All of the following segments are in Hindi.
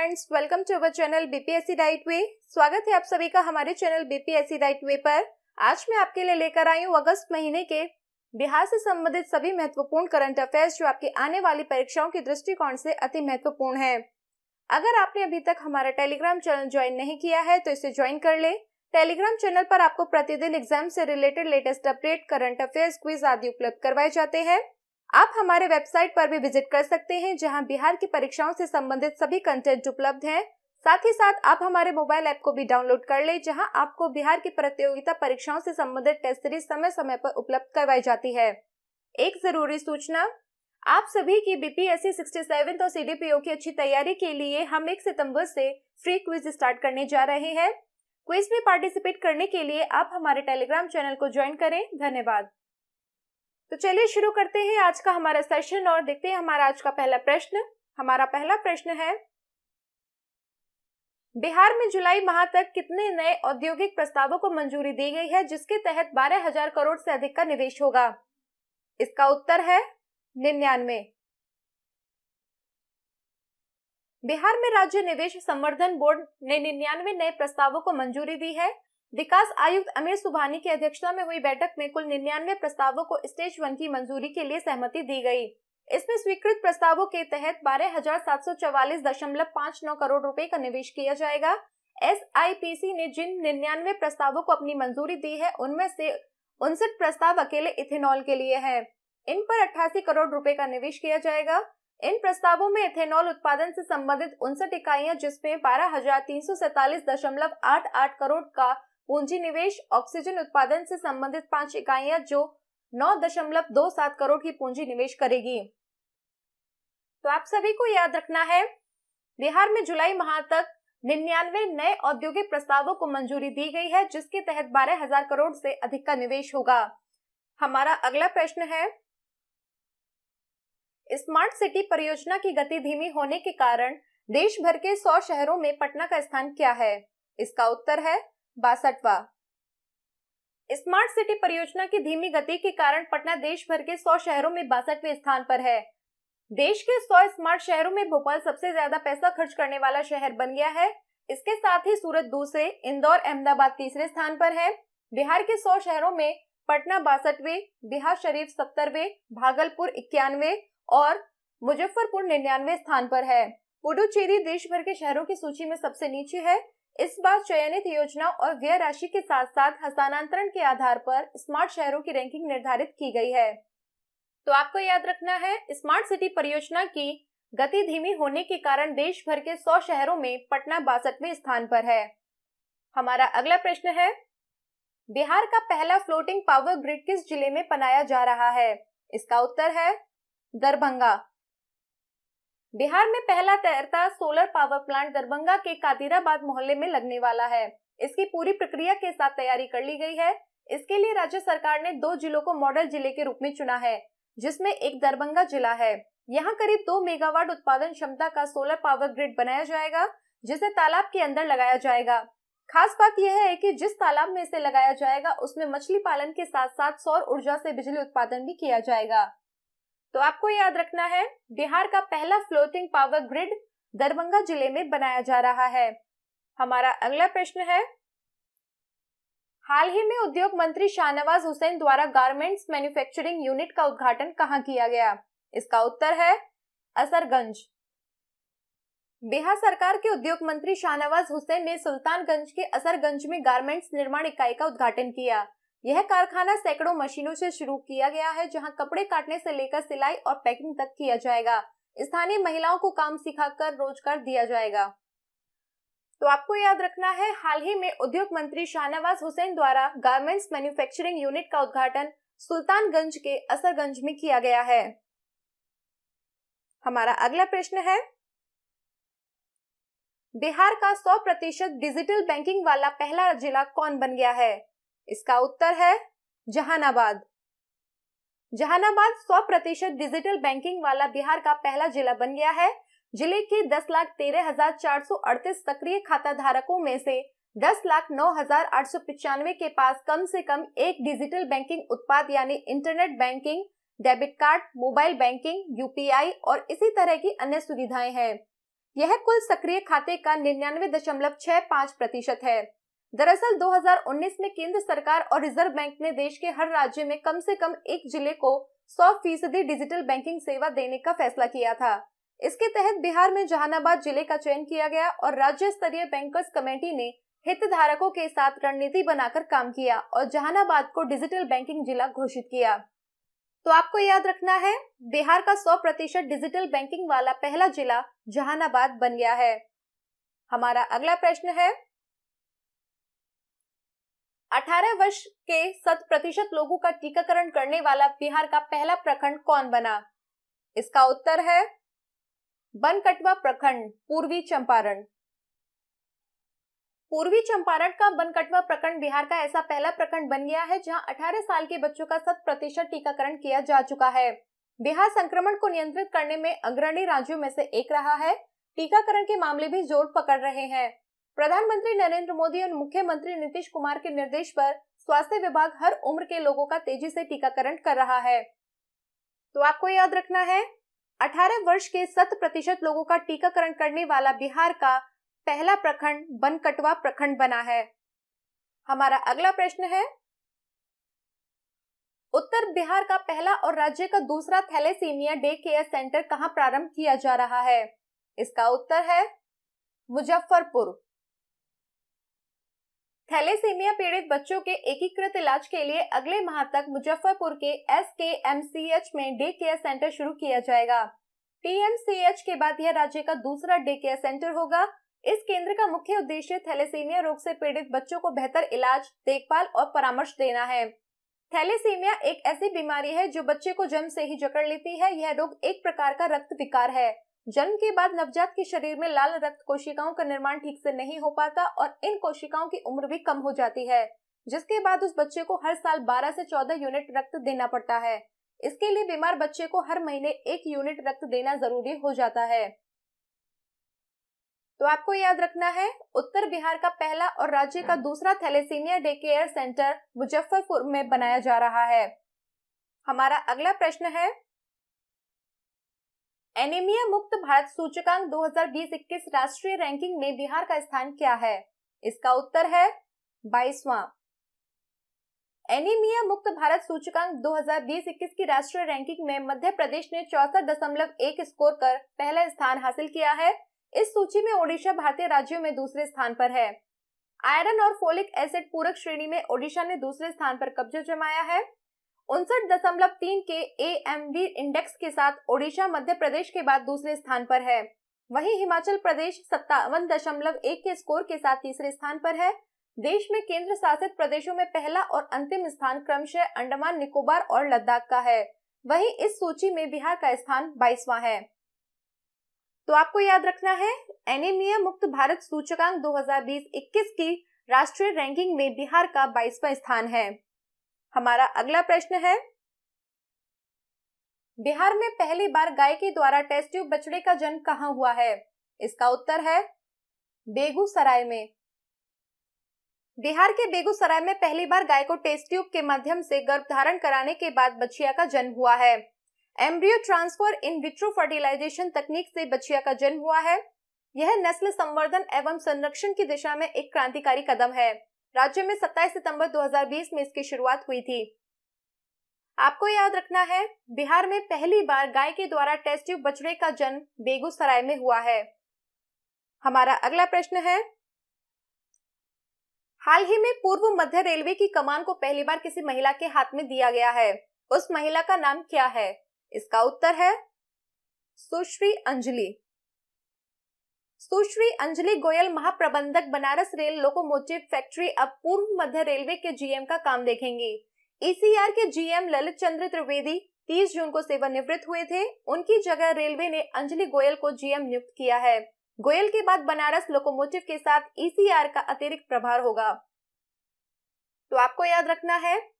Friends, welcome to our channel BPSC right way. स्वागत है आप सभी का हमारे चैनल बीपीएससी राइट वे पर। आज मैं आपके लिए लेकर आई हूँ अगस्त महीने के बिहार से संबंधित सभी महत्वपूर्ण करंट अफेयर्स जो आपकी आने वाली परीक्षाओं के दृष्टिकोण से अति महत्वपूर्ण है। अगर आपने अभी तक हमारा टेलीग्राम चैनल ज्वाइन नहीं किया है तो इसे ज्वाइन कर ले। टेलीग्राम चैनल पर आपको प्रतिदिन एग्जाम से related latest update, current affairs, quiz आदि उपलब्ध करवाए जाते हैं। आप हमारे वेबसाइट पर भी विजिट कर सकते हैं जहां बिहार की परीक्षाओं से संबंधित सभी कंटेंट उपलब्ध हैं। साथ ही साथ आप हमारे मोबाइल ऐप को भी डाउनलोड कर ले जहां आपको बिहार की प्रतियोगिता परीक्षाओं से संबंधित टेस्ट सीरीज समय समय पर उपलब्ध करवाई जाती है। एक जरूरी सूचना, आप सभी की बीपीएससी 67 और सीडीपीओ की अच्छी तैयारी के लिए हम 1 सितंबर से फ्री क्विज स्टार्ट करने जा रहे हैं। क्विज में पार्टिसिपेट करने के लिए आप हमारे टेलीग्राम चैनल को ज्वाइन करें। धन्यवाद। तो चलिए शुरू करते हैं आज का हमारा सेशन और देखते हैं हमारा आज का पहला प्रश्न। हमारा पहला प्रश्न है, बिहार में जुलाई माह तक कितने नए औद्योगिक प्रस्तावों को मंजूरी दी गई है जिसके तहत 12,000 करोड़ से अधिक का निवेश होगा? इसका उत्तर है 99। बिहार में राज्य निवेश संवर्धन बोर्ड ने 99 नए प्रस्तावों को मंजूरी दी है। विकास आयुक्त अमीर सुबहानी की अध्यक्षता में हुई बैठक में कुल 99 प्रस्तावों को स्टेज 1 की मंजूरी के लिए सहमति दी गई। इसमें स्वीकृत प्रस्तावों के तहत 12,744.59 करोड़ रुपए का निवेश किया जाएगा। एसआईपीसी ने जिन 99 प्रस्तावों को अपनी मंजूरी दी है उनमें से 59 प्रस्ताव अकेले इथेनॉल के लिए है। इन पर 88 करोड़ रुपए का निवेश किया जाएगा। इन प्रस्तावों में इथेनॉल उत्पादन से संबंधित 59 इकाइयां जिसमें 12,347.88 करोड़ का पूंजी निवेश, ऑक्सीजन उत्पादन से संबंधित 5 इकाइयां जो 9.27 करोड़ की पूंजी निवेश करेगी। तो आप सभी को याद रखना है, बिहार में जुलाई माह तक 99 नए औद्योगिक प्रस्तावों को मंजूरी दी गई है जिसके तहत 12,000 करोड़ से अधिक का निवेश होगा। हमारा अगला प्रश्न है, स्मार्ट सिटी परियोजना की गति धीमी होने के कारण देश भर के 100 शहरों में पटना का स्थान क्या है? इसका उत्तर है 62वां। स्मार्ट सिटी परियोजना की धीमी गति के कारण पटना देश भर के 100 शहरों में 62वें स्थान पर है। देश के 100 स्मार्ट शहरों में भोपाल सबसे ज्यादा पैसा खर्च करने वाला शहर बन गया है। इसके साथ ही सूरत दूसरे, इंदौर, अहमदाबाद तीसरे स्थान पर है। बिहार के 100 शहरों में पटना 62वें, बिहार शरीफ 70वें, भागलपुर 91वें और मुजफ्फरपुर 99वें स्थान पर है। पुडुचेरी देश भर के शहरों की सूची में सबसे नीचे है। इस बार चयनित योजना और व्यय राशि के साथ साथ हस्तांतरण के आधार पर स्मार्ट शहरों की रैंकिंग निर्धारित की गई है। तो आपको याद रखना है, स्मार्ट सिटी परियोजना की गति धीमी होने के कारण देश भर के 100 शहरों में पटना 62वें स्थान पर है। हमारा अगला प्रश्न है, बिहार का पहला फ्लोटिंग पावर ग्रिड किस जिले में बनाया जा रहा है? इसका उत्तर है दरभंगा। बिहार में पहला तैरता सोलर पावर प्लांट दरभंगा के कादिराबाद मोहल्ले में लगने वाला है। इसकी पूरी प्रक्रिया के साथ तैयारी कर ली गई है। इसके लिए राज्य सरकार ने 2 जिलों को मॉडल जिले के रूप में चुना है जिसमें एक दरभंगा जिला है। यहाँ करीब 2 मेगावाट उत्पादन क्षमता का सोलर पावर ग्रिड बनाया जाएगा जिसे तालाब के अंदर लगाया जाएगा। खास बात यह है कि जिस तालाब में इसे लगाया जाएगा उसमें मछली पालन के साथ साथ सौर ऊर्जा से बिजली उत्पादन भी किया जाएगा। तो आपको याद रखना है, बिहार का पहला फ्लोटिंग पावर ग्रिड दरभंगा जिले में बनाया जा रहा है। हमारा अगला प्रश्न है, हाल ही में उद्योग मंत्री शाहनवाज हुसैन द्वारा गारमेंट्स मैन्युफैक्चरिंग यूनिट का उद्घाटन कहां किया गया? इसका उत्तर है असरगंज। बिहार सरकार के उद्योग मंत्री शाहनवाज हुसैन ने सुल्तानगंज के असरगंज में गारमेंट्स निर्माण इकाई का उद्घाटन किया। यह कारखाना सैकड़ों मशीनों से शुरू किया गया है जहां कपड़े काटने से लेकर सिलाई और पैकिंग तक किया जाएगा। स्थानीय महिलाओं को काम सिखाकर रोजगार दिया जाएगा। तो आपको याद रखना है, हाल ही में उद्योग मंत्री शाहनवाज हुसैन द्वारा गारमेंट्स मैन्युफैक्चरिंग यूनिट का उद्घाटन सुल्तानगंज के असरगंज में किया गया है। हमारा अगला प्रश्न है, बिहार का 100% डिजिटल बैंकिंग वाला पहला जिला कौन बन गया है? इसका उत्तर है जहानाबाद। जहानाबाद 100% डिजिटल बैंकिंग वाला बिहार का पहला जिला बन गया है। जिले के 10,13,438 सक्रिय खाता धारकों में से 10,09,895 के पास कम से कम एक डिजिटल बैंकिंग उत्पाद यानी internet banking, debit card, mobile banking, UPI और इसी तरह की अन्य सुविधाएं हैं। यह कुल सक्रिय खाते का 99.65% है। दरअसल 2019 में केंद्र सरकार और रिजर्व बैंक ने देश के हर राज्य में कम से कम एक जिले को 100% डिजिटल बैंकिंग सेवा देने का फैसला किया था। इसके तहत बिहार में जहानाबाद जिले का चयन किया गया और राज्य स्तरीय बैंकर्स कमेटी ने हितधारकों के साथ रणनीति बनाकर काम किया और जहानाबाद को डिजिटल बैंकिंग जिला घोषित किया। तो आपको याद रखना है, बिहार का 100% डिजिटल बैंकिंग वाला पहला जिला जहानाबाद बन गया है। हमारा अगला प्रश्न है, 18 वर्ष के 100% लोगों का टीकाकरण करने वाला बिहार का पहला प्रखंड कौन बना? इसका उत्तर है बनकटवा प्रखंड, पूर्वी चंपारण। पूर्वी चंपारण का बनकटवा प्रखंड बिहार का ऐसा पहला प्रखंड बन गया है जहां 18 साल के बच्चों का 100% टीकाकरण किया जा चुका है। बिहार संक्रमण को नियंत्रित करने में अग्रणी राज्यों में से एक रहा है। टीकाकरण के मामले भी जोर पकड़ रहे हैं। प्रधानमंत्री नरेंद्र मोदी और मुख्यमंत्री नीतीश कुमार के निर्देश पर स्वास्थ्य विभाग हर उम्र के लोगों का तेजी से टीकाकरण कर रहा है। तो आपको याद रखना है, 18 वर्ष के 100% लोगों का टीकाकरण करने वाला बिहार का पहला प्रखंड बनकटवा प्रखंड बना है। हमारा अगला प्रश्न है, उत्तर बिहार का पहला और राज्य का दूसरा थैलेसीमिया डे केयर सेंटर कहां प्रारंभ किया जा रहा है? इसका उत्तर है मुजफ्फरपुर। थैलेसीमिया पीड़ित बच्चों के एकीकृत इलाज के लिए अगले माह तक मुजफ्फरपुर के SKMCH में डे केयर सेंटर शुरू किया जाएगा। TMCH के बाद यह राज्य का दूसरा डे केयर सेंटर होगा। इस केंद्र का मुख्य उद्देश्य थैलेसीमिया रोग से पीड़ित बच्चों को बेहतर इलाज, देखभाल और परामर्श देना है। थैलेसीमिया एक ऐसी बीमारी है जो बच्चे को जन्म से ही जकड़ लेती है। यह रोग एक प्रकार का रक्त विकार है। जन्म के बाद नवजात के शरीर में लाल रक्त कोशिकाओं का निर्माण ठीक से नहीं हो पाता और इन कोशिकाओं की उम्र भी कम हो जाती है, जिसके बाद उस बच्चे को हर साल 12 से 14 यूनिट रक्त देना पड़ता है। इसके लिए बीमार बच्चे को हर महीने 1 यूनिट रक्त देना जरूरी हो जाता है। तो आपको याद रखना है, उत्तर बिहार का पहला और राज्य का दूसरा thalassemia day care centre Muzaffarpur में बनाया जा रहा है। हमारा अगला प्रश्न है, एनीमिया मुक्त भारत सूचकांक 2020-21 राष्ट्रीय रैंकिंग में बिहार का स्थान क्या है? इसका उत्तर है 22वां। एनीमिया मुक्त भारत सूचकांक 2020-21 की राष्ट्रीय रैंकिंग में मध्य प्रदेश ने 64.1 स्कोर कर पहला स्थान हासिल किया है। इस सूची में ओडिशा भारतीय राज्यों में दूसरे स्थान पर है। आयरन और फोलिक एसिड पूरक श्रेणी में ओडिशा ने दूसरे स्थान पर कब्जा जमाया है। 59.3 के AMV इंडेक्स के साथ ओडिशा मध्य प्रदेश के बाद दूसरे स्थान पर है। वहीं हिमाचल प्रदेश 57.1 के स्कोर के साथ तीसरे स्थान पर है। देश में केंद्र शासित प्रदेशों में पहला और अंतिम स्थान क्रमशः अंडमान निकोबार और लद्दाख का है। वहीं इस सूची में बिहार का स्थान 22वां है। तो आपको याद रखना है, एनीमिया मुक्त भारत सूचकांक 2020-21 की राष्ट्रीय रैंकिंग में बिहार का 22वां स्थान है। हमारा अगला प्रश्न है, बिहार में पहली बार गाय के द्वारा टेस्ट ट्यूब बछड़े का जन्म कहां हुआ है? इसका उत्तर है बेगूसराय में। बिहार के बेगूसराय में पहली बार गाय को टेस्ट ट्यूब के माध्यम से गर्भधारण कराने के बाद बछिया का जन्म हुआ है। Embryo transfer in vitro fertilization तकनीक से बछिया का जन्म हुआ है। यह नस्ल संवर्धन एवं संरक्षण की दिशा में एक क्रांतिकारी कदम है। राज्य में 27 सितंबर 2020 में इसकी शुरुआत हुई थी। आपको याद रखना है, बिहार में पहली बार गाय के द्वारा टेस्ट ट्यूब बछड़े का जन्म बेगूसराय में हुआ है। हमारा अगला प्रश्न है, हाल ही में पूर्व मध्य रेलवे की कमान को पहली बार किसी महिला के हाथ में दिया गया है। उस महिला का नाम क्या है? इसका उत्तर है सुश्री अंजलि। सुश्री अंजलि गोयल महाप्रबंधक बनारस रेल लोकोमोटिव फैक्ट्री अब पूर्व मध्य रेलवे के GM का काम देखेंगी। ECR के GM ललित चंद्र त्रिवेदी 30 जून को सेवानिवृत्त हुए थे। उनकी जगह रेलवे ने अंजलि गोयल को GM नियुक्त किया है। गोयल के बाद बनारस लोकोमोटिव के साथ ECR का अतिरिक्त प्रभार होगा। तो आपको याद रखना है,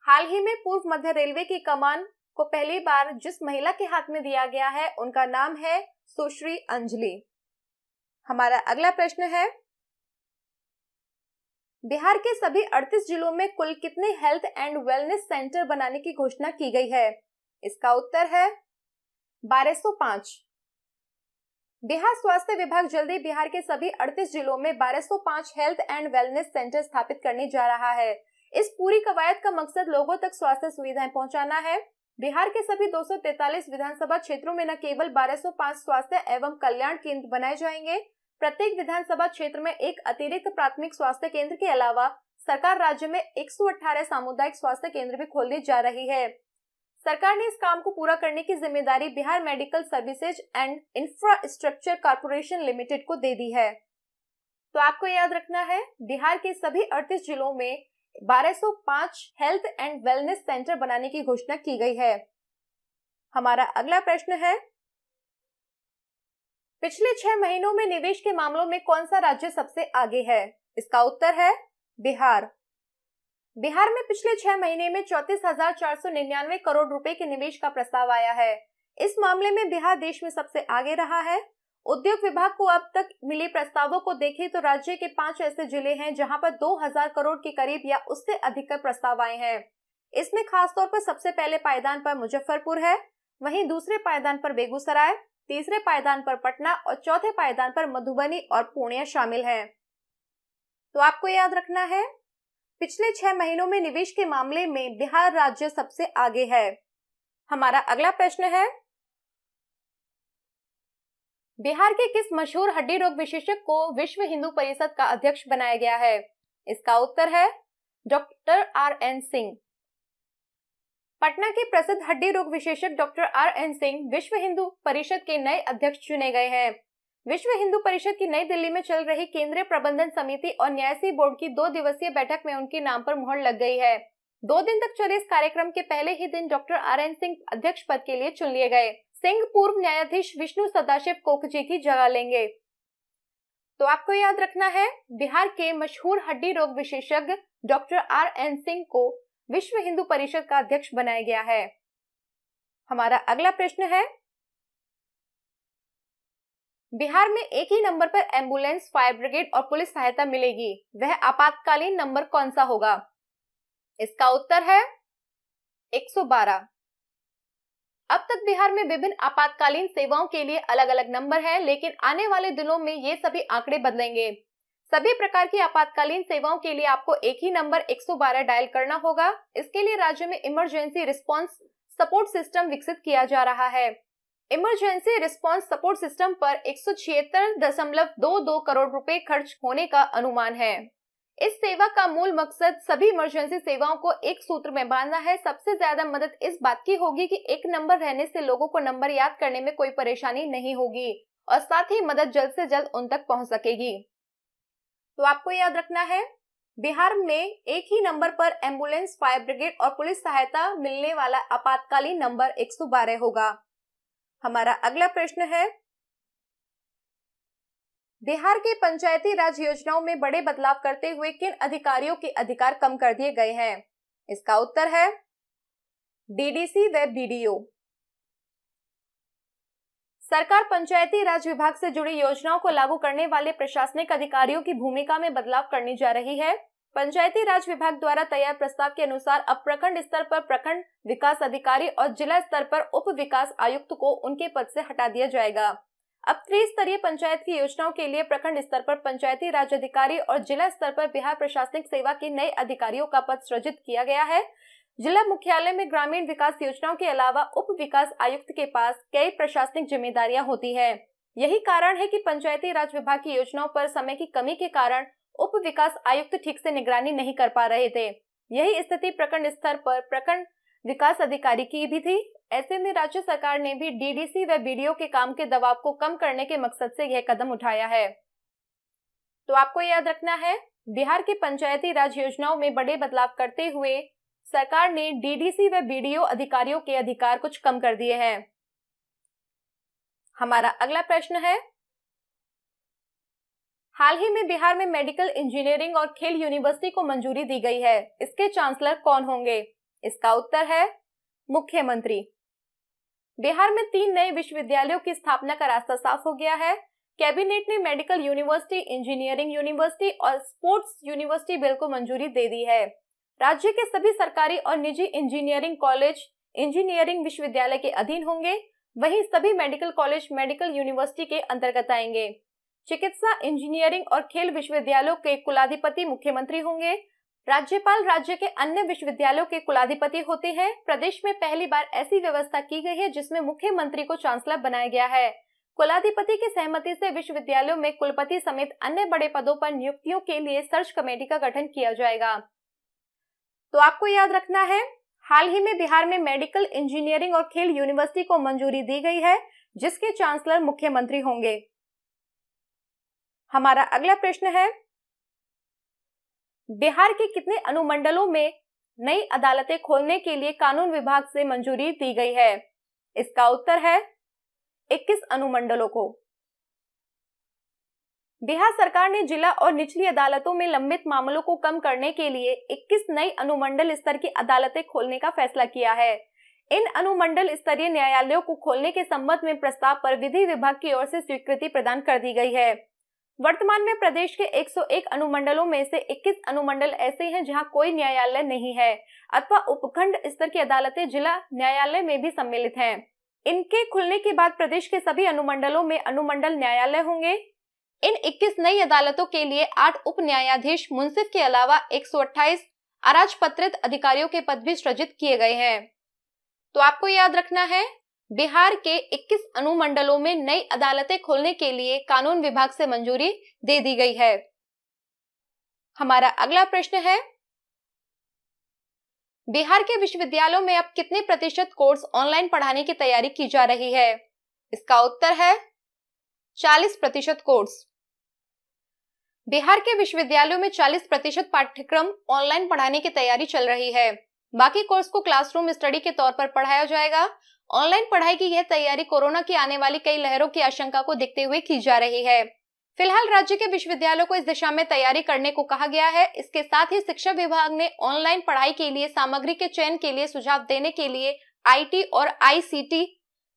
हाल ही में पूर्व मध्य रेलवे की कमान को पहली बार जिस महिला के हाथ में दिया गया है उनका नाम है सुश्री अंजलि। हमारा अगला प्रश्न है, बिहार के सभी 38 जिलों में कुल कितने हेल्थ एंड वेलनेस सेंटर बनाने की घोषणा की गई है? इसका उत्तर है 1205। बिहार स्वास्थ्य विभाग जल्दी बिहार के सभी 38 जिलों में 1205 हेल्थ एंड वेलनेस सेंटर स्थापित करने जा रहा है। इस पूरी कवायद का मकसद लोगों तक स्वास्थ्य सुविधाएं पहुंचाना है। बिहार के सभी 243 विधानसभा क्षेत्रों में न केवल 1205 स्वास्थ्य एवं कल्याण केंद्र बनाए जाएंगे, प्रत्येक विधानसभा क्षेत्र में एक अतिरिक्त प्राथमिक स्वास्थ्य केंद्र के अलावा सरकार राज्य में 118 सामुदायिक स्वास्थ्य केंद्र भी खोलने जा रही है। सरकार ने इस काम को पूरा करने की जिम्मेदारी Bihar medical services and infrastructure corporation limited को दे दी है। तो आपको याद रखना है, बिहार के सभी 38 जिलों में 1205 हेल्थ एंड वेलनेस सेंटर बनाने की घोषणा की गई है। हमारा अगला प्रश्न है, पिछले 6 महीनों में निवेश के मामलों में कौन सा राज्य सबसे आगे है? इसका उत्तर है बिहार। बिहार में पिछले 6 महीने में 34,499 करोड़ रुपए के निवेश का प्रस्ताव आया है। इस मामले में बिहार देश में सबसे आगे रहा है। उद्योग विभाग को अब तक मिले प्रस्तावों को देखें तो राज्य के 5 ऐसे जिले हैं जहां पर 2000 करोड़ के करीब या उससे अधिक प्रस्ताव आए हैं। इसमें खासतौर पर सबसे पहले पायदान पर मुजफ्फरपुर है, वहीं दूसरे पायदान पर बेगूसराय, तीसरे पायदान पर पटना और चौथे पायदान पर मधुबनी और पूर्णिया शामिल है। तो आपको याद रखना है, पिछले 6 महीनों में निवेश के मामले में बिहार राज्य सबसे आगे है। हमारा अगला प्रश्न है, बिहार के किस मशहूर हड्डी रोग विशेषज्ञ को विश्व हिंदू परिषद का अध्यक्ष बनाया गया है? इसका उत्तर है डॉक्टर RN सिंह। पटना के प्रसिद्ध हड्डी रोग विशेषज्ञ डॉक्टर RN सिंह विश्व हिंदू परिषद के नए अध्यक्ष चुने गए हैं। विश्व हिंदू परिषद की नई दिल्ली में चल रही केंद्रीय प्रबंधन समिति और न्यासी बोर्ड की 2 दिवसीय बैठक में उनके नाम पर मुहर लग गई है। 2 दिन तक चले इस कार्यक्रम के पहले ही दिन डॉक्टर RN सिंह अध्यक्ष पद के लिए चुन लिए गए। सिंह पूर्व न्यायाधीश विष्णु सदाशिव कोकजे की जगह लेंगे। तो आपको याद रखना है, बिहार के मशहूर हड्डी रोग विशेषज्ञ डॉक्टर RN सिंह को विश्व हिंदू परिषद का अध्यक्ष बनाया गया है। हमारा अगला प्रश्न है, बिहार में एक ही नंबर पर एम्बुलेंस, फायर ब्रिगेड और पुलिस सहायता मिलेगी, वह आपातकालीन नंबर कौन सा होगा? इसका उत्तर है 112। अब तक बिहार में विभिन्न आपातकालीन सेवाओं के लिए अलग अलग नंबर है, लेकिन आने वाले दिनों में ये सभी आंकड़े बदलेंगे। सभी प्रकार की आपातकालीन सेवाओं के लिए आपको एक ही नंबर 112 डायल करना होगा। इसके लिए राज्य में इमरजेंसी रिस्पांस सपोर्ट सिस्टम विकसित किया जा रहा है। इमरजेंसी रिस्पांस सपोर्ट सिस्टम पर 176.22 करोड़ रुपए खर्च होने का अनुमान है। इस सेवा का मूल मकसद सभी इमरजेंसी सेवाओं को एक सूत्र में बांधना है। सबसे ज्यादा मदद इस बात की होगी कि एक नंबर रहने से लोगों को नंबर याद करने में कोई परेशानी नहीं होगी और साथ ही मदद जल्द से जल्द उन तक पहुंच सकेगी। तो आपको याद रखना है, बिहार में एक ही नंबर पर एम्बुलेंस, फायर ब्रिगेड और पुलिस सहायता मिलने वाला आपातकालीन नंबर 112 होगा। हमारा अगला प्रश्न है, बिहार के पंचायती राज योजनाओं में बड़े बदलाव करते हुए किन अधिकारियों के अधिकार कम कर दिए गए हैं? इसका उत्तर है DDC व BDO। सरकार पंचायती राज विभाग से जुड़ी योजनाओं को लागू करने वाले प्रशासनिक अधिकारियों की भूमिका में बदलाव करने जा रही है। पंचायती राज विभाग द्वारा तैयार प्रस्ताव के अनुसार अब प्रखंड स्तर पर प्रखंड विकास अधिकारी और जिला स्तर पर उप विकास आयुक्त को उनके पद से हटा दिया जाएगा। अब त्रिस्तरीय पंचायत की योजनाओं के लिए प्रखंड स्तर पर पंचायती राज अधिकारी और जिला स्तर पर बिहार प्रशासनिक सेवा के नए अधिकारियों का पद सृजित किया गया है। जिला मुख्यालय में ग्रामीण विकास योजनाओं के अलावा उप विकास आयुक्त के पास कई प्रशासनिक जिम्मेदारियां होती है। यही कारण है कि पंचायती राज विभाग की योजनाओं पर समय की कमी के कारण उप विकास आयुक्त ठीक से निगरानी नहीं कर पा रहे थे। यही स्थिति प्रखंड स्तर पर प्रखंड विकास अधिकारी की भी थी। ऐसे में राज्य सरकार ने भी DDC व BDO के काम के दबाव को कम करने के मकसद से यह कदम उठाया है। तो आपको याद रखना है, बिहार के पंचायती राज योजनाओं में बड़े बदलाव करते हुए सरकार ने DDC व BDO अधिकारियों के अधिकार कुछ कम कर दिए हैं। हमारा अगला प्रश्न है, हाल ही में बिहार में मेडिकल इंजीनियरिंग और खेल यूनिवर्सिटी को मंजूरी दी गई है। इसके चांसलर कौन होंगे? इसका उत्तर है मुख्यमंत्री। बिहार में 3 नए विश्वविद्यालयों की स्थापना का रास्ता साफ हो गया है। कैबिनेट ने मेडिकल यूनिवर्सिटी, इंजीनियरिंग यूनिवर्सिटी और स्पोर्ट्स यूनिवर्सिटी बिल को मंजूरी दे दी है। राज्य के सभी सरकारी और निजी इंजीनियरिंग कॉलेज इंजीनियरिंग विश्वविद्यालय के अधीन होंगे। वहीं सभी मेडिकल कॉलेज मेडिकल यूनिवर्सिटी के अंतर्गत आएंगे। चिकित्सा, इंजीनियरिंग और खेल विश्वविद्यालयों के कुलाधिपति मुख्यमंत्री होंगे। राज्यपाल राज्य के अन्य विश्वविद्यालयों के कुलाधिपति होते हैं। प्रदेश में पहली बार ऐसी व्यवस्था की गई है जिसमें मुख्यमंत्री को चांसलर बनाया गया है। कुलाधिपति की सहमति से विश्वविद्यालयों में कुलपति समेत अन्य बड़े पदों पर नियुक्तियों के लिए सर्च कमेटी का गठन किया जाएगा। तो आपको याद रखना है, हाल ही में बिहार में मेडिकल, इंजीनियरिंग और खेल यूनिवर्सिटी को मंजूरी दी गई है, जिसके चांसलर मुख्यमंत्री होंगे। हमारा अगला प्रश्न है, बिहार के कितने अनुमंडलों में नई अदालतें खोलने के लिए कानून विभाग से मंजूरी दी गई है? इसका उत्तर है 21 अनुमंडलों को। बिहार सरकार ने जिला और निचली अदालतों में लंबित मामलों को कम करने के लिए 21 नई अनुमंडल स्तर की अदालतें खोलने का फैसला किया है। इन अनुमंडल स्तरीय न्यायालयों को खोलने के संबंध में प्रस्ताव पर विधि विभाग की ओर से स्वीकृति प्रदान कर दी गई है। वर्तमान में प्रदेश के 101 अनुमंडलों में से 21 अनुमंडल ऐसे हैं जहां कोई न्यायालय नहीं है अथवा उपखंड स्तर की अदालतें जिला न्यायालय में भी सम्मिलित हैं। इनके खुलने के बाद प्रदेश के सभी अनुमंडलों में अनुमंडल न्यायालय होंगे। इन 21 नई अदालतों के लिए 8 उप न्यायाधीश मुंसिफ के अलावा 128 अराजपत्रित अधिकारियों के पद भी सृजित किए गए हैं। तो आपको याद रखना है, बिहार के 21 अनुमंडलों में नई अदालतें खोलने के लिए कानून विभाग से मंजूरी दे दी गई है। हमारा अगला प्रश्न है, बिहार के विश्वविद्यालयों में अब कितने प्रतिशत कोर्स ऑनलाइन पढ़ाने की तैयारी की जा रही है? इसका उत्तर है 40% कोर्स। बिहार के विश्वविद्यालयों में 40% पाठ्यक्रम ऑनलाइन पढ़ाने की तैयारी चल रही है। बाकी कोर्स को क्लासरूम स्टडी के तौर पर पढ़ाया जाएगा। ऑनलाइन पढ़ाई की यह तैयारी कोरोना की आने वाली कई लहरों की आशंका को देखते हुए की जा रही है। फिलहाल राज्य के विश्वविद्यालयों को इस दिशा में तैयारी करने को कहा गया है। इसके साथ ही शिक्षा विभाग ने ऑनलाइन पढ़ाई के लिए सामग्री के चयन के लिए सुझाव देने के लिए आईटी और आईसीटी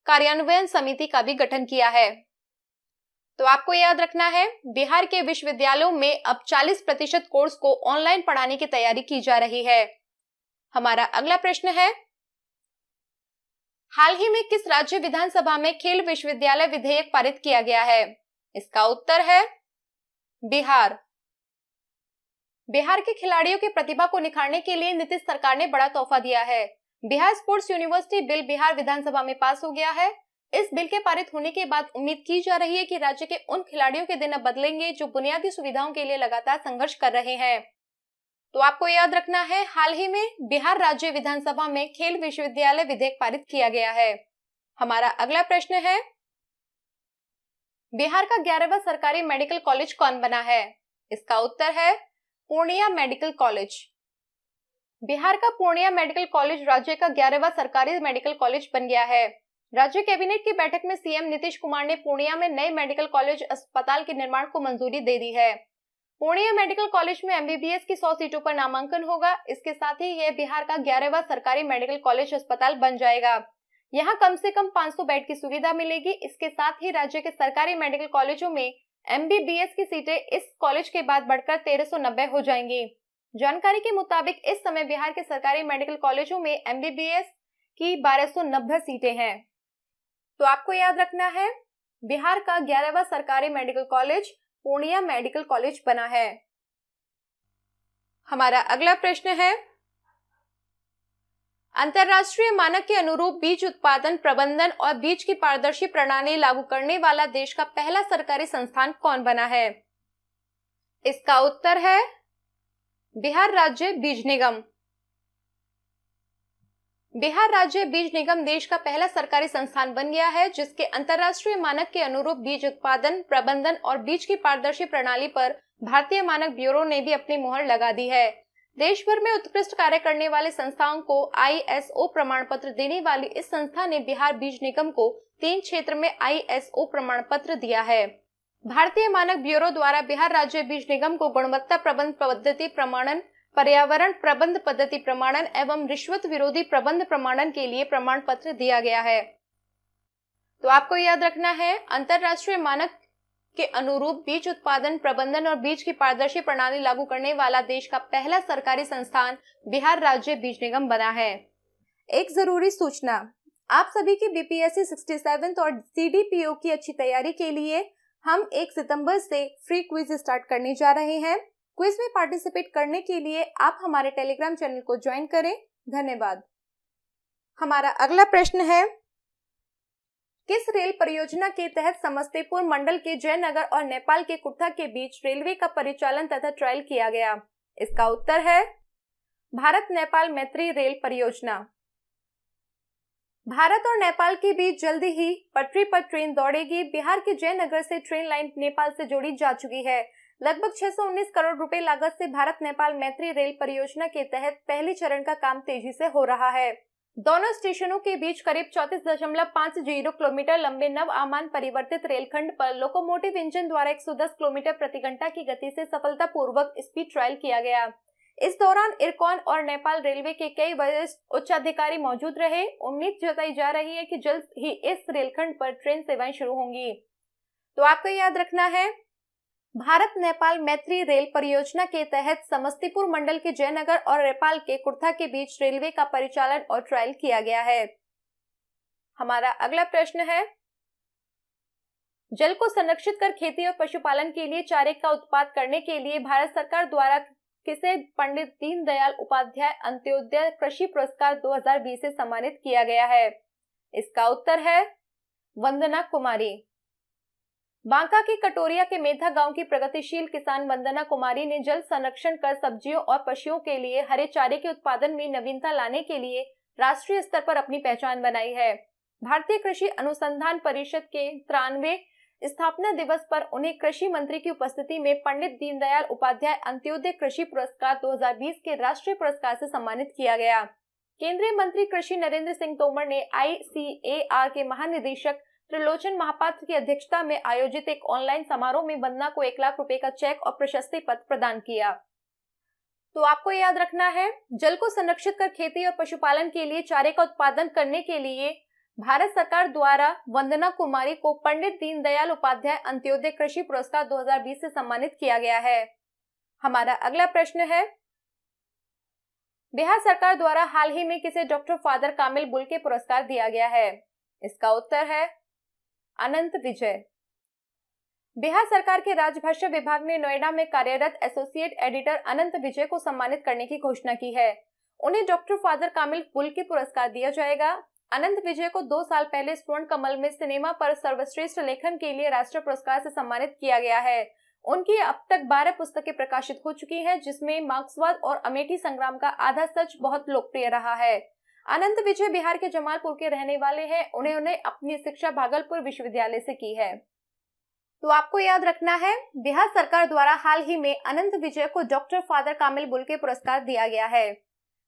कार्यान्वयन समिति का भी गठन किया है। तो आपको याद रखना है, बिहार के विश्वविद्यालयों में अब 40% कोर्स को ऑनलाइन पढ़ाने की तैयारी की जा रही है। हमारा अगला प्रश्न है, हाल ही में किस राज्य विधानसभा में खेल विश्वविद्यालय विधेयक पारित किया गया है? इसका उत्तर है बिहार। बिहार के खिलाड़ियों की प्रतिभा को निखारने के लिए नीतीश सरकार ने बड़ा तोहफा दिया है। Bihar sports university bill Bihar Vidhan Sabha में पास हो गया है। इस बिल के पारित होने के बाद उम्मीद की जा रही है कि राज्य के उन खिलाड़ियों के दिन अब बदलेंगे जो बुनियादी सुविधाओं के लिए लगातार संघर्ष कर रहे हैं। तो आपको याद रखना है, हाल ही में बिहार राज्य विधानसभा में खेल विश्वविद्यालय विधेयक पारित किया गया है। हमारा अगला प्रश्न है, बिहार का 11वां सरकारी मेडिकल कॉलेज कौन बना है? इसका उत्तर है पूर्णिया मेडिकल कॉलेज। बिहार का पूर्णिया मेडिकल कॉलेज राज्य का 11वां सरकारी मेडिकल कॉलेज बन गया है। राज्य कैबिनेट की बैठक में सीएम नीतीश कुमार ने पूर्णिया में नए मेडिकल कॉलेज अस्पताल के निर्माण को मंजूरी दे दी है। पूर्णिया मेडिकल कॉलेज में एमबीबीएस की 100 सीटों पर नामांकन होगा। इसके साथ ही यह बिहार का 11वां सरकारी मेडिकल कॉलेज अस्पताल बन जाएगा। यहाँ कम से कम 500 बेड की सुविधा मिलेगी। इसके साथ ही राज्य के सरकारी मेडिकल कॉलेजों में एमबीबीएस की सीटें इस कॉलेज के बाद बढ़कर 1390 हो जाएंगी। जानकारी के मुताबिक इस समय बिहार के सरकारी मेडिकल कॉलेजों में एमबीबीएस की 1290 सीटें हैं। तो आपको याद रखना है, बिहार का 11वां सरकारी medical college Purnia medical college बना है। हमारा अगला प्रश्न है, अंतरराष्ट्रीय मानक के अनुरूप बीज उत्पादन, प्रबंधन और बीज की पारदर्शी प्रणाली लागू करने वाला देश का पहला सरकारी संस्थान कौन बना है? इसका उत्तर है बिहार राज्य बीज निगम। बिहार राज्य बीज निगम देश का पहला सरकारी संस्थान बन गया है, जिसके अंतरराष्ट्रीय मानक के अनुरूप बीज उत्पादन, प्रबंधन और बीज की पारदर्शी प्रणाली पर भारतीय मानक ब्यूरो ने भी अपनी मुहर लगा दी है। देश भर में उत्कृष्ट कार्य करने वाले संस्थाओं को ISO प्रमाण पत्र देने वाली इस संस्था ने बिहार बीज निगम को 3 क्षेत्र में ISO प्रमाण पत्र दिया है। भारतीय मानक ब्यूरो द्वारा बिहार राज्य बीज निगम को गुणवत्ता प्रबंध पद्धति प्रमाणन, पर्यावरण प्रबंध पद्धति प्रमाणन एवं रिश्वत विरोधी प्रबंध प्रमाणन के लिए प्रमाण पत्र दिया गया है। तो आपको याद रखना है, अंतरराष्ट्रीय मानक के अनुरूप बीज उत्पादन, प्रबंधन और बीज की पारदर्शी प्रणाली लागू करने वाला देश का पहला सरकारी संस्थान बिहार राज्य बीज निगम बना है। एक जरूरी सूचना, आप सभी की बीपीएससी 67 और सीडीपीओ की अच्छी तैयारी के लिए हम 1 सितंबर से फ्री क्विज स्टार्ट करने जा रहे हैं। क्विज में पार्टिसिपेट करने के लिए आप हमारे टेलीग्राम चैनल को ज्वाइन करें। धन्यवाद। हमारा अगला प्रश्न है, किस रेल परियोजना के तहत समस्तीपुर मंडल के जयनगर और नेपाल के कुर्था के बीच रेलवे का परिचालन तथा ट्रायल किया गया? इसका उत्तर है भारत नेपाल मैत्री रेल परियोजना। भारत और नेपाल के बीच जल्दी ही पटरी पर ट्रेन दौड़ेगी। बिहार के जयनगर से ट्रेन लाइन नेपाल से जोड़ी जा चुकी है। लगभग 619 करोड़ रुपए लागत से भारत नेपाल मैत्री रेल परियोजना के तहत पहले चरण का काम तेजी से हो रहा है। दोनों स्टेशनों के बीच करीब 34.50 किलोमीटर लंबे नव आमान परिवर्तित रेलखंड पर लोकोमोटिव इंजन द्वारा 110 किलोमीटर प्रति घंटा की गति से सफलतापूर्वक स्पीड ट्रायल किया गया। इस दौरान इरकॉन और नेपाल रेलवे के कई वरिष्ठ उच्च अधिकारी मौजूद रहे। उम्मीद जताई जा रही है कि जल्द ही इस रेलखंड पर ट्रेन सेवाएं शुरू होंगी। तो आपको याद रखना है, भारत नेपाल मैत्री रेल परियोजना के तहत समस्तीपुर मंडल के जयनगर और नेपाल के कुर्था के बीच रेलवे का परिचालन और ट्रायल किया गया है। हमारा अगला प्रश्न है, जल को संरक्षित कर खेती और पशुपालन के लिए चारे का उत्पादन करने के लिए भारत सरकार द्वारा किसे पंडित दीनदयाल उपाध्याय अंत्योदय कृषि पुरस्कार 2020 से सम्मानित किया गया है? इसका उत्तर है वंदना कुमारी। बांका के कटोरिया के मेधा गांव की प्रगतिशील किसान वंदना कुमारी ने जल संरक्षण कर सब्जियों और पशुओं के लिए हरे चारे के उत्पादन में नवीनता लाने के लिए राष्ट्रीय स्तर पर अपनी पहचान बनाई है। भारतीय कृषि अनुसंधान परिषद के 93वें स्थापना दिवस पर उन्हें कृषि मंत्री की उपस्थिति में पंडित दीनदयाल उपाध्याय अंत्योदय कृषि पुरस्कार 2020 के राष्ट्रीय पुरस्कार से सम्मानित किया गया। केंद्रीय मंत्री कृषि नरेंद्र सिंह तोमर ने ICAR के महानिदेशक त्रिलोचन महापात्र की अध्यक्षता में आयोजित एक ऑनलाइन समारोह में वंदना को 1 लाख रुपए का चेक और प्रशस्ति पत्र प्रदान किया। तो आपको याद रखना है, जल को संरक्षित कर खेती और पशुपालन के लिए चारे का उत्पादन करने के लिए भारत सरकार द्वारा वंदना कुमारी को पंडित दीनदयाल उपाध्याय अंत्योदय कृषि पुरस्कार 2020 से सम्मानित किया गया है। हमारा अगला प्रश्न है, बिहार सरकार द्वारा हाल ही में किसे डॉक्टर फादर कामिल बुल्के पुरस्कार दिया गया है? इसका उत्तर है अनंत विजय। बिहार सरकार के राजभाषा विभाग ने नोएडा में कार्यरत एसोसिएट एडिटर अनंत विजय को सम्मानित करने की घोषणा की है। उन्हें डॉक्टर फादर कामिल बुल्के पुरस्कार दिया जाएगा। अनंत विजय को 2 साल पहले स्वर्ण कमल में सिनेमा पर सर्वश्रेष्ठ लेखन के लिए राष्ट्रीय पुरस्कार से सम्मानित किया गया है। उनकी अब तक 12 पुस्तकें प्रकाशित हो चुकी हैं, जिसमें मार्क्सवाद और अमेठी संग्राम का आधा सच बहुत लोकप्रिय रहा है। अनंत विजय बिहार के जमालपुर के रहने वाले हैं। उन्होंने अपनी शिक्षा भागलपुर विश्वविद्यालय से की है। तो आपको याद रखना है, बिहार सरकार द्वारा हाल ही में अनंत विजय को डॉक्टर फादर कामिल बुल्के पुरस्कार दिया गया है।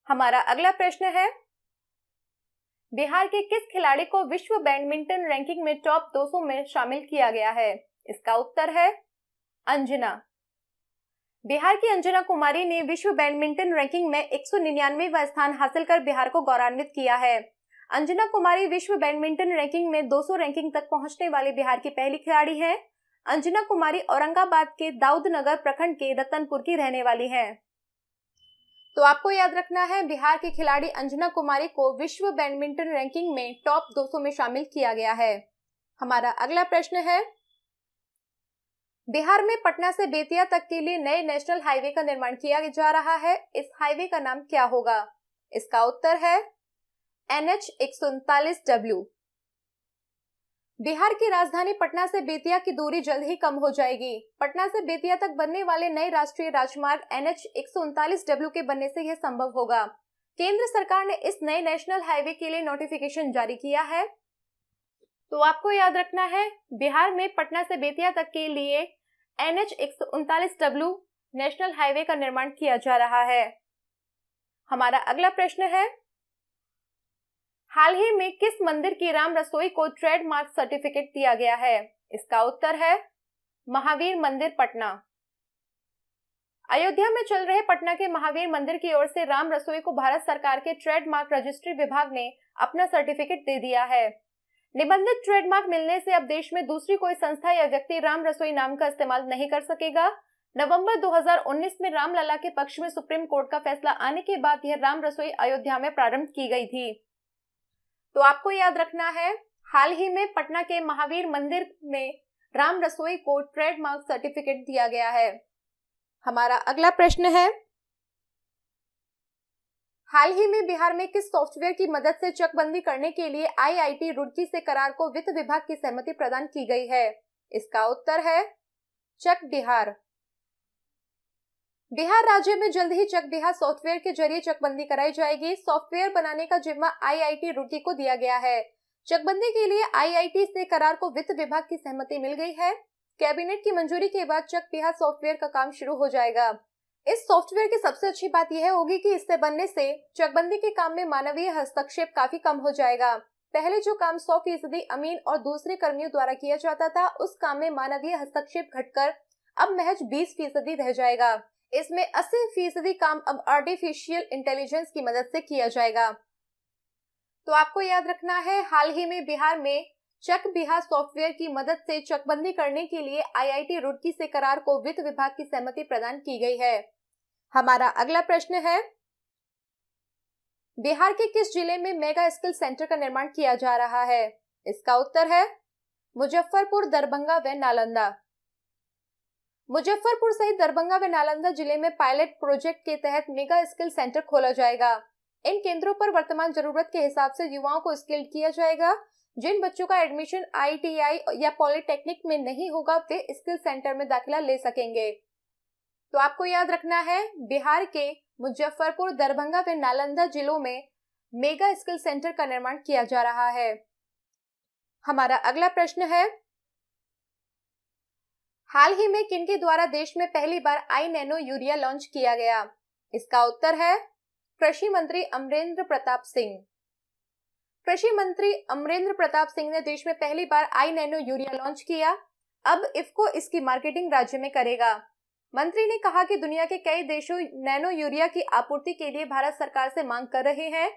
हमारा अगला प्रश्न है, बिहार के किस खिलाड़ी को विश्व बैडमिंटन रैंकिंग में टॉप 200 में शामिल किया गया है? इसका उत्तर है अंजना। बिहार की अंजना कुमारी ने विश्व बैडमिंटन रैंकिंग में 199वां स्थान हासिल कर बिहार को गौरवान्वित किया है। अंजना कुमारी विश्व बैडमिंटन रैंकिंग में 200 रैंकिंग तक पहुंचने वाली बिहार की पहली खिलाड़ी है। अंजना कुमारी औरंगाबाद के दाऊदनगर प्रखंड के रतनपुर की रहने वाली है। तो आपको याद रखना है, बिहार की खिलाड़ी अंजना कुमारी को विश्व बैडमिंटन रैंकिंग में टॉप 200 में शामिल किया गया है। हमारा अगला प्रश्न है, बिहार में पटना से बेतिया तक के लिए नए नेशनल हाईवे का निर्माण किया जा रहा है। इस हाईवे का नाम क्या होगा? इसका उत्तर है NH 139W। बिहार की राजधानी पटना से बेतिया की दूरी जल्द ही कम हो जाएगी। पटना से बेतिया तक बनने वाले नए राष्ट्रीय राजमार्ग NH 139W के बनने से यह संभव होगा। केंद्र सरकार ने इस नए नेशनल हाईवे के लिए नोटिफिकेशन जारी किया है। तो आपको याद रखना है, बिहार में पटना से बेतिया तक के लिए NH 139W नेशनल हाईवे का निर्माण किया जा रहा है। हमारा अगला प्रश्न है, हाल ही में किस मंदिर की राम रसोई को ट्रेडमार्क सर्टिफिकेट दिया गया है? इसका उत्तर है महावीर मंदिर पटना। अयोध्या में चल रहे पटना के महावीर मंदिर की ओर से राम रसोई को भारत सरकार के ट्रेडमार्क रजिस्ट्री विभाग ने अपना सर्टिफिकेट दे दिया है। निबंधित ट्रेडमार्क मिलने से अब देश में दूसरी कोई संस्था या व्यक्ति राम रसोई नाम का इस्तेमाल नहीं कर सकेगा। नवंबर 2019 में रामलला के पक्ष में सुप्रीम कोर्ट का फैसला आने के बाद यह राम रसोई अयोध्या में प्रारंभ की गई थी। तो आपको याद रखना है, हाल ही में पटना के महावीर मंदिर में राम रसोई को ट्रेडमार्क सर्टिफिकेट दिया गया है। हमारा अगला प्रश्न है, हाल ही में बिहार में किस सॉफ्टवेयर की मदद से चकबंदी करने के लिए आईआईटी रुड़की से करार को वित्त विभाग की सहमति प्रदान की गई है? इसका उत्तर है चक बिहार। बिहार राज्य में जल्द ही चक बिहार सॉफ्टवेयर के जरिए चकबंदी कराई जाएगी। सॉफ्टवेयर बनाने का जिम्मा आईआईटी रुड़की को दिया गया है। चकबंदी के लिए आईआईटी से करार को वित्त विभाग की सहमति मिल गई है। कैबिनेट की मंजूरी के बाद चक बिहार सॉफ्टवेयर का काम शुरू हो जाएगा। इस सॉफ्टवेयर की सबसे अच्छी बात यह होगी कि इससे बनने से चकबंदी के काम में मानवीय हस्तक्षेप काफी कम हो जाएगा। पहले जो काम 100% अमीन और दूसरे कर्मियों द्वारा किया जाता था, उस काम में मानवीय हस्तक्षेप घटकर अब महज 20% रह जाएगा। इसमें 80% काम अब आर्टिफिशियल इंटेलिजेंस की मदद से किया जाएगा। तो आपको याद रखना है, हाल ही में बिहार में चक बिहार सॉफ्टवेयर की मदद से चकबंदी करने के लिए आईआईटी रुड़की से करार को वित्त विभाग की सहमति प्रदान की गई है। हमारा अगला प्रश्न है, बिहार के किस जिले में मेगा स्किल सेंटर का निर्माण किया जा रहा है? इसका उत्तर है मुजफ्फरपुर, दरभंगा व नालंदा। मुजफ्फरपुर सहित दरभंगा व नालंदा जिले में पायलट प्रोजेक्ट के तहत मेगा स्किल सेंटर खोला जाएगा। इन केंद्रों पर वर्तमान जरूरत के हिसाब से युवाओं को स्किल्ड किया जाएगा। जिन बच्चों का एडमिशन आईटीआई या पॉलिटेक्निक में नहीं होगा, वे स्किल सेंटर में दाखिला ले सकेंगे। तो आपको याद रखना है, बिहार के मुजफ्फरपुर, दरभंगा व नालंदा जिलों में मेगा स्किल सेंटर का निर्माण किया जा रहा है। हमारा अगला प्रश्न है, हाल ही में किनके द्वारा देश में पहली बार आई नैनो यूरिया लॉन्च किया गया? इसका उत्तर है कृषि मंत्री अमरेंद्र प्रताप सिंह। कृषि मंत्री अमरेंद्र प्रताप सिंह ने देश में पहली बार आई नैनो यूरिया लॉन्च किया। अब इफ्को इसकी मार्केटिंग राज्य में करेगा। मंत्री ने कहा कि दुनिया के कई देशों नैनो यूरिया की आपूर्ति के लिए भारत सरकार से मांग कर रहे हैं।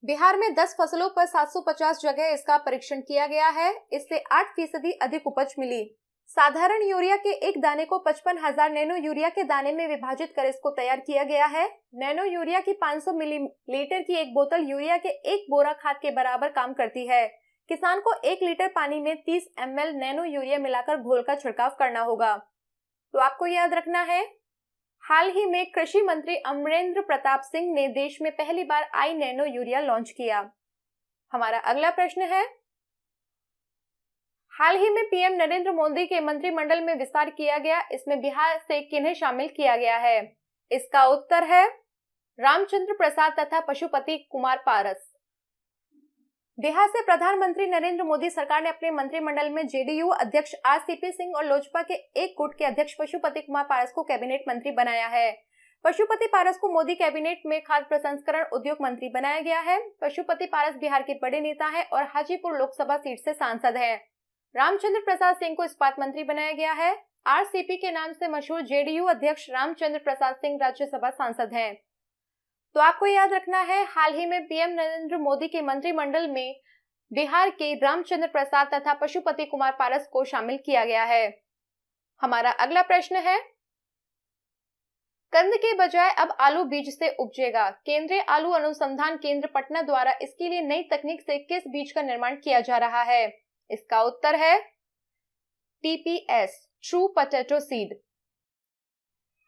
बिहार में 10 फसलों पर 750 जगह इसका परीक्षण किया गया है। इससे 8% अधिक उपज मिली। साधारण यूरिया के एक दाने को 55,000 नैनो यूरिया के दाने में विभाजित कर इसको तैयार किया गया है। नैनो यूरिया की 500 मिलीलीटर की एक बोतल यूरिया के एक बोरा खाद के बराबर काम करती है। किसान को 1 लीटर पानी में 30 ml नैनो यूरिया मिलाकर घोल का छिड़काव करना होगा। तो आपको याद रखना है, हाल ही में कृषि मंत्री अमरेंद्र प्रताप सिंह ने देश में पहली बार आई नैनो यूरिया लॉन्च किया। हमारा अगला प्रश्न है, हाल ही में पीएम नरेंद्र मोदी के मंत्रिमंडल में विस्तार किया गया, इसमें बिहार से किन्हें शामिल किया गया है? इसका उत्तर है रामचंद्र प्रसाद तथा पशुपति कुमार पारस। बिहार से प्रधानमंत्री नरेंद्र मोदी सरकार ने अपने मंत्रिमंडल में जेडीयू अध्यक्ष आरसीपी सिंह और लोजपा के एक गुट के अध्यक्ष पशुपति कुमार पारस को कैबिनेट मंत्री बनाया है। पशुपति पारस को मोदी कैबिनेट में खाद्य प्रसंस्करण उद्योग मंत्री बनाया गया है। पशुपति पारस बिहार के बड़े नेता हैं और हाजीपुर लोकसभा सीट से सांसद हैं। रामचंद्र प्रसाद सिंह को इस्पात मंत्री बनाया गया है। आरसीपी के नाम से मशहूर जेडीयू अध्यक्ष रामचंद्र प्रसाद सिंह राज्यसभा सांसद हैं। तो आपको याद रखना है, हाल ही में पीएम नरेंद्र मोदी के मंत्रिमंडल में बिहार के रामचंद्र प्रसाद तथा पशुपति कुमार पारस को शामिल किया गया है। हमारा अगला प्रश्न है, कंद के बजाय अब आलू बीज से उपजेगा। केंद्रीय आलू अनुसंधान केंद्र पटना द्वारा इसके लिए नई तकनीक से किस बीज का निर्माण किया जा रहा है? इसका उत्तर है टीपीएस, ट्रू पोटैटो सीड।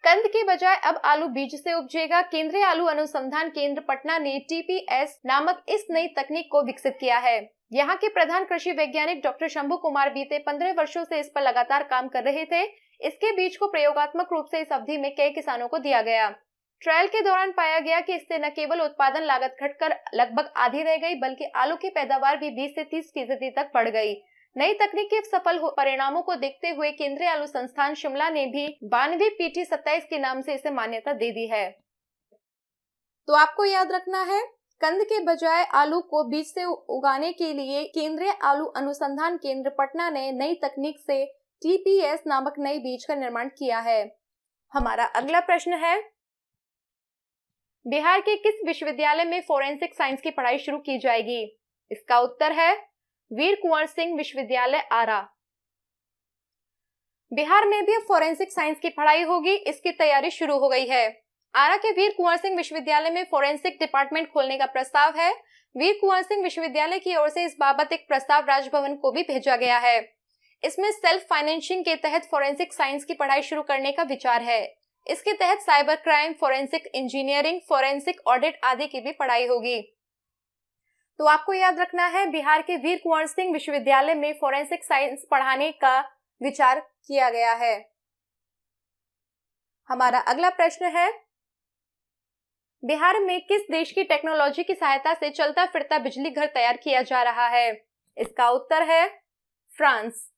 कंद के बजाय अब आलू बीज से उपजेगा। केंद्रीय आलू अनुसंधान केंद्र पटना ने टीपीएस नामक इस नई तकनीक को विकसित किया है। यहाँ के प्रधान कृषि वैज्ञानिक डॉक्टर शंभू कुमार बीते 15 वर्षों से इस पर लगातार काम कर रहे थे। इसके बीज को प्रयोगात्मक रूप से इस अवधि में कई किसानों को दिया गया। ट्रायल के दौरान पाया गया कि इससे न केवल उत्पादन लागत घटकर लगभग आधी रह गई, बल्कि आलू की पैदावार भी 20 से 30% तक बढ़ गई। नई तकनीक के सफल परिणामों को देखते हुए केंद्रीय आलू संस्थान शिमला ने भी 92 PT27 के नाम से इसे मान्यता दे दी है। तो आपको याद रखना है, कंद के बजाय आलू को बीज से उगाने के लिए केंद्रीय आलू अनुसंधान केंद्र पटना ने नई तकनीक से टीपीएस नामक नई बीज का निर्माण किया है। हमारा अगला प्रश्न है, बिहार के किस विश्वविद्यालय में फोरेंसिक साइंस की पढ़ाई शुरू की जाएगी? इसका उत्तर है वीर कुंवर सिंह विश्वविद्यालय आरा। बिहार में भी अब फोरेंसिक साइंस की पढ़ाई होगी, इसकी तैयारी शुरू हो गई है। आरा के वीर कुंवर सिंह विश्वविद्यालय में फोरेंसिक डिपार्टमेंट खोलने का प्रस्ताव है। वीर कुंवर सिंह विश्वविद्यालय की ओर से इस बाबत एक प्रस्ताव राजभवन को भी भेजा गया है। इसमें सेल्फ फाइनेंसिंग के तहत फोरेंसिक साइंस की पढ़ाई शुरू करने का विचार है। इसके तहत cyber crime, forensic engineering, forensic audit आदि की भी पढ़ाई होगी। तो आपको याद रखना है, बिहार के वीर कुंवर सिंह विश्वविद्यालय में फोरेंसिक साइंस पढ़ाने का विचार किया गया है। हमारा अगला प्रश्न है, बिहार में किस देश की टेक्नोलॉजी की सहायता से चलता फिरता बिजली घर तैयार किया जा रहा है? इसका उत्तर है फ्रांस।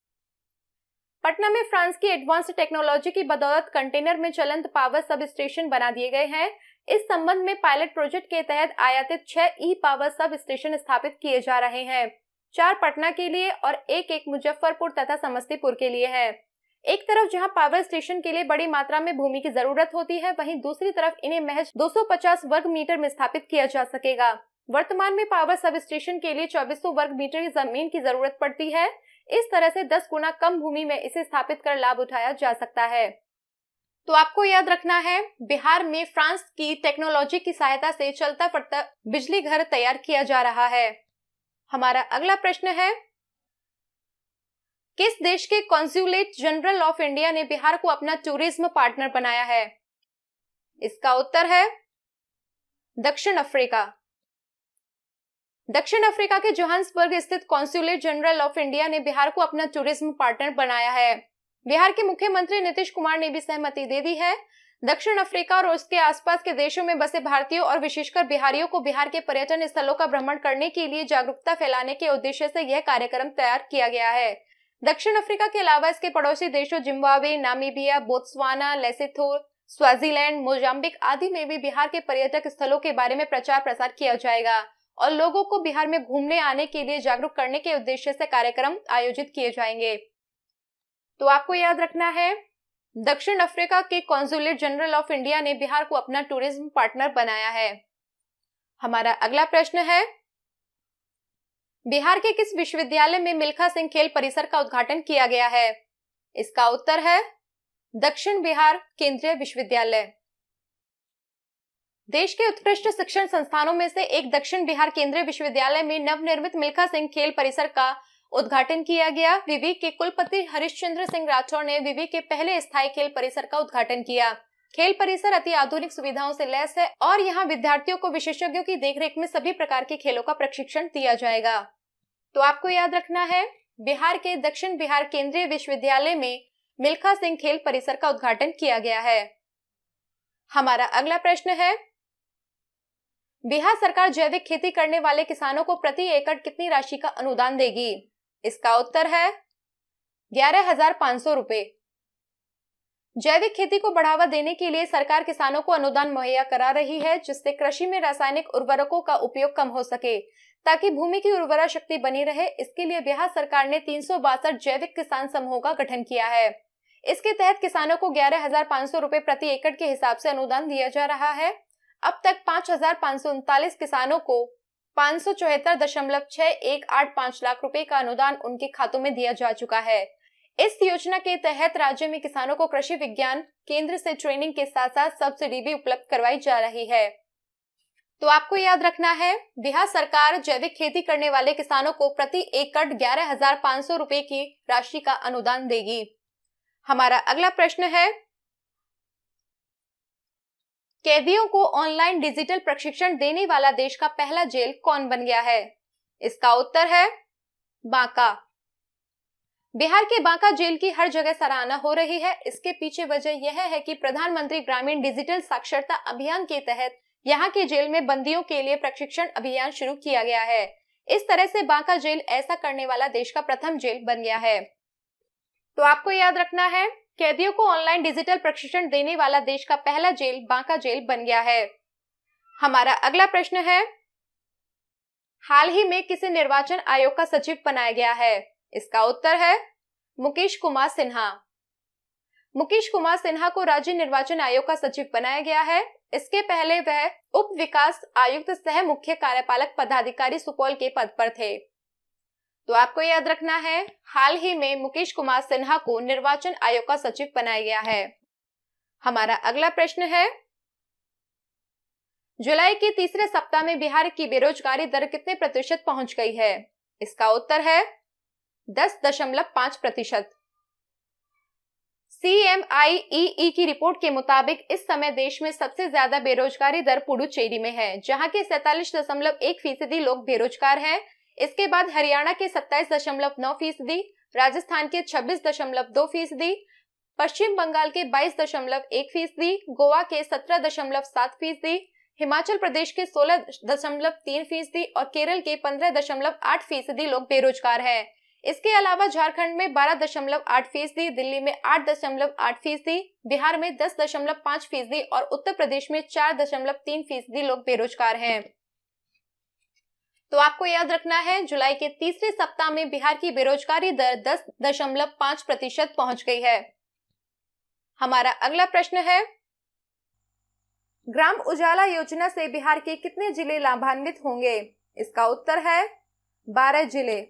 पटना में फ्रांस की एडवांस्ड टेक्नोलॉजी की बदौलत कंटेनर में चलंत पावर सब स्टेशन बना दिए गए हैं। इस संबंध में पायलट प्रोजेक्ट के तहत आयातित 6 ई पावर सब स्टेशन स्थापित किए जा रहे हैं। 4 पटना के लिए और एक मुजफ्फरपुर तथा समस्तीपुर के लिए है। एक तरफ जहां पावर स्टेशन के लिए बड़ी मात्रा में भूमि की जरूरत होती है, वहीं दूसरी तरफ इन्हें महज 250 वर्ग मीटर में स्थापित किया जा सकेगा। वर्तमान में पावर सब स्टेशन के लिए 2400 वर्ग मीटर की जमीन की जरूरत पड़ती है। इस तरह से 10 गुना कम भूमि में इसे स्थापित कर लाभ उठाया जा सकता है। तो आपको याद रखना है, बिहार में फ्रांस की टेक्नोलॉजी की सहायता से चलता फिरता बिजली घर तैयार किया जा रहा है। हमारा अगला प्रश्न है, किस देश के कॉन्सुलेट जनरल ऑफ इंडिया ने बिहार को अपना टूरिज्म पार्टनर बनाया है? इसका उत्तर है दक्षिण अफ्रीका। दक्षिण अफ्रीका के जोहान्सबर्ग स्थित कॉन्सुलेट जनरल ऑफ इंडिया ने बिहार को अपना टूरिज्म पार्टनर बनाया है। बिहार के मुख्यमंत्री नीतीश कुमार ने भी सहमति दे दी है। दक्षिण अफ्रीका और उसके आसपास के देशों में बसे भारतीयों और विशेषकर बिहारियों को बिहार के पर्यटन स्थलों का भ्रमण करने के लिए जागरूकता फैलाने के उद्देश्य से यह कार्यक्रम तैयार किया गया है। दक्षिण अफ्रीका के अलावा इसके पड़ोसी देशों Zimbabwe, Namibia, Botswana, Lesotho, Swaziland, Mozambique आदि में भी बिहार के पर्यटक स्थलों के बारे में प्रचार प्रसार किया जाएगा और लोगों को बिहार में घूमने आने के लिए जागरूक करने के उद्देश्य से कार्यक्रम आयोजित किए जाएंगे। तो आपको याद रखना है, दक्षिण अफ्रीका के कॉन्सुलेट जनरल ऑफ इंडिया ने बिहार को अपना टूरिज्म पार्टनर बनाया है। हमारा अगला प्रश्न है, बिहार के किस विश्वविद्यालय में मिल्खा सिंह खेल परिसर का उद्घाटन किया गया है? इसका उत्तर है दक्षिण बिहार केंद्रीय विश्वविद्यालय। देश के उत्कृष्ट शिक्षण संस्थानों में से एक दक्षिण बिहार केंद्रीय विश्वविद्यालय में नवनिर्मित मिल्खा सिंह खेल परिसर का उद्घाटन किया गया। विवि के कुलपति हरिश्चंद्र सिंह राठौर ने विवि के पहले स्थायी खेल परिसर का उद्घाटन किया। खेल परिसर अति आधुनिक सुविधाओं से लैस है और यहाँ विद्यार्थियों को विशेषज्ञों की देखरेख में सभी प्रकार के खेलों का प्रशिक्षण दिया जाएगा। तो आपको याद रखना है, बिहार के दक्षिण बिहार केंद्रीय विश्वविद्यालय में मिल्खा सिंह खेल परिसर का उद्घाटन किया गया है। हमारा अगला प्रश्न है, बिहार सरकार जैविक खेती करने वाले किसानों को प्रति एकड़ कितनी राशि का अनुदान देगी? इसका उत्तर है 11,500 रुपए। जैविक खेती को बढ़ावा देने के लिए सरकार किसानों को अनुदान मुहैया करा रही है, जिससे कृषि में रासायनिक उर्वरकों का उपयोग कम हो सके ताकि भूमि की उर्वरा शक्ति बनी रहे। इसके लिए बिहार सरकार ने 362 जैविक किसान समूहों का गठन किया है। इसके तहत किसानों को 11,500 रुपए प्रति एकड़ के हिसाब से अनुदान दिया जा रहा है। अब तक 5,539 किसानों को 574.6185 लाख रुपए का अनुदान उनके खातों में दिया जा चुका है। इस योजना के तहत राज्य में किसानों को कृषि विज्ञान केंद्र से ट्रेनिंग के साथ साथ सब्सिडी भी उपलब्ध करवाई जा रही है। तो आपको याद रखना है, बिहार सरकार जैविक खेती करने वाले किसानों को प्रति एकड़ 11,500 रुपए की राशि का अनुदान देगी। हमारा अगला प्रश्न है, कैदियों को ऑनलाइन डिजिटल प्रशिक्षण देने वाला देश का पहला जेल कौन बन गया है? इसका उत्तर है बांका। बिहार के बांका जेल की हर जगह सराहना हो रही है। इसके पीछे वजह यह है कि प्रधानमंत्री ग्रामीण डिजिटल साक्षरता अभियान के तहत यहाँ के जेल में बंदियों के लिए प्रशिक्षण अभियान शुरू किया गया है। इस तरह से बांका जेल ऐसा करने वाला देश का प्रथम जेल बन गया है। तो आपको याद रखना है, कैदियों को ऑनलाइन डिजिटल प्रशिक्षण देने वाला देश का पहला जेल बांका जेल बन गया है। हमारा अगला प्रश्न है, हाल ही में किसे निर्वाचन आयोग का सचिव बनाया गया है? इसका उत्तर है मुकेश कुमार सिन्हा। मुकेश कुमार सिन्हा को राज्य निर्वाचन आयोग का सचिव बनाया गया है। इसके पहले वह उप विकास आयुक्त सह मुख्य कार्यपालक पदाधिकारी सुपौल के पद पर थे। तो आपको याद रखना है, हाल ही में मुकेश कुमार सिन्हा को निर्वाचन आयोग का सचिव बनाया गया है। हमारा अगला प्रश्न है, जुलाई के तीसरे सप्ताह में बिहार की बेरोजगारी दर कितने प्रतिशत पहुंच गई है? इसका उत्तर है 10.5%। CMIEE की रिपोर्ट के मुताबिक इस समय देश में सबसे ज्यादा बेरोजगारी दर पुडुचेरी में है, जहां के 47.1% लोग बेरोजगार हैं। इसके बाद हरियाणा के 27.9%, राजस्थान के 26.2%, पश्चिम बंगाल के 22.1%, गोवा के 17.7%, हिमाचल प्रदेश के 16.3% और केरल के 15.8% लोग बेरोजगार हैं। इसके अलावा झारखंड में 12.8%, दिल्ली में 8.8%, बिहार में 10.5% और उत्तर प्रदेश में 4.3% लोग बेरोजगार हैं। तो आपको याद रखना है, जुलाई के तीसरे सप्ताह में बिहार की बेरोजगारी दर 10.5% पहुंच गई है। हमारा अगला प्रश्न है, ग्राम उजाला योजना से बिहार के कितने जिले लाभान्वित होंगे? इसका उत्तर है 12 जिले।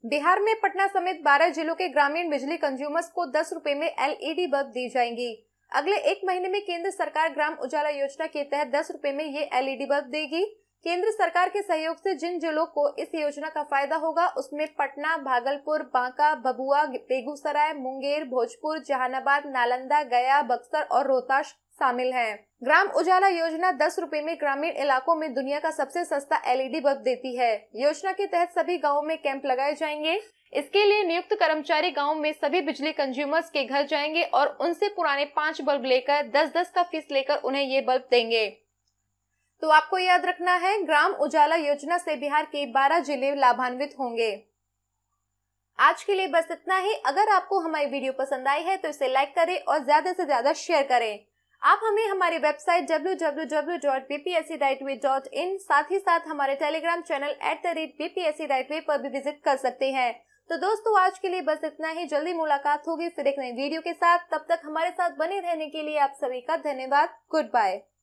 बिहार में पटना समेत 12 जिलों के ग्रामीण बिजली कंज्यूमर्स को 10 रुपए में LED बल्ब दी जाएंगी। अगले 1 महीने में केंद्र सरकार ग्राम उजाला योजना के तहत 10 रुपए में ये LED बल्ब देगी। केंद्र सरकार के सहयोग से जिन जिलों को इस योजना का फायदा होगा उसमें पटना, भागलपुर, बांका, भभुआ, बेगूसराय, मुंगेर, भोजपुर, जहानाबाद, नालंदा, गया, बक्सर और रोहतास शामिल हैं। ग्राम उजाला योजना 10 रुपए में ग्रामीण इलाकों में दुनिया का सबसे सस्ता LED बल्ब देती है। योजना के तहत सभी गाँवों में कैंप लगाए जाएंगे। इसके लिए नियुक्त कर्मचारी गाँव में सभी बिजली कंज्यूमर्स के घर जाएंगे और उनसे पुराने 5 बल्ब लेकर 10-10 का फीस लेकर उन्हें ये बल्ब देंगे। तो आपको याद रखना है, ग्राम उजाला योजना से बिहार के 12 जिले लाभान्वित होंगे। आज के लिए बस इतना ही। अगर आपको हमारी वीडियो पसंद आई है तो इसे लाइक करें और ज्यादा से ज्यादा शेयर करें। आप हमें हमारी वेबसाइट www.bpscdightway.in साथ ही साथ हमारे टेलीग्राम चैनल @bpscdightway पर भी विजिट कर सकते हैं। तो दोस्तों, आज के लिए बस इतना ही। जल्दी मुलाकात होगी फिर एक नई वीडियो के साथ। तब तक हमारे साथ बने रहने के लिए आप सभी का धन्यवाद। Good bye.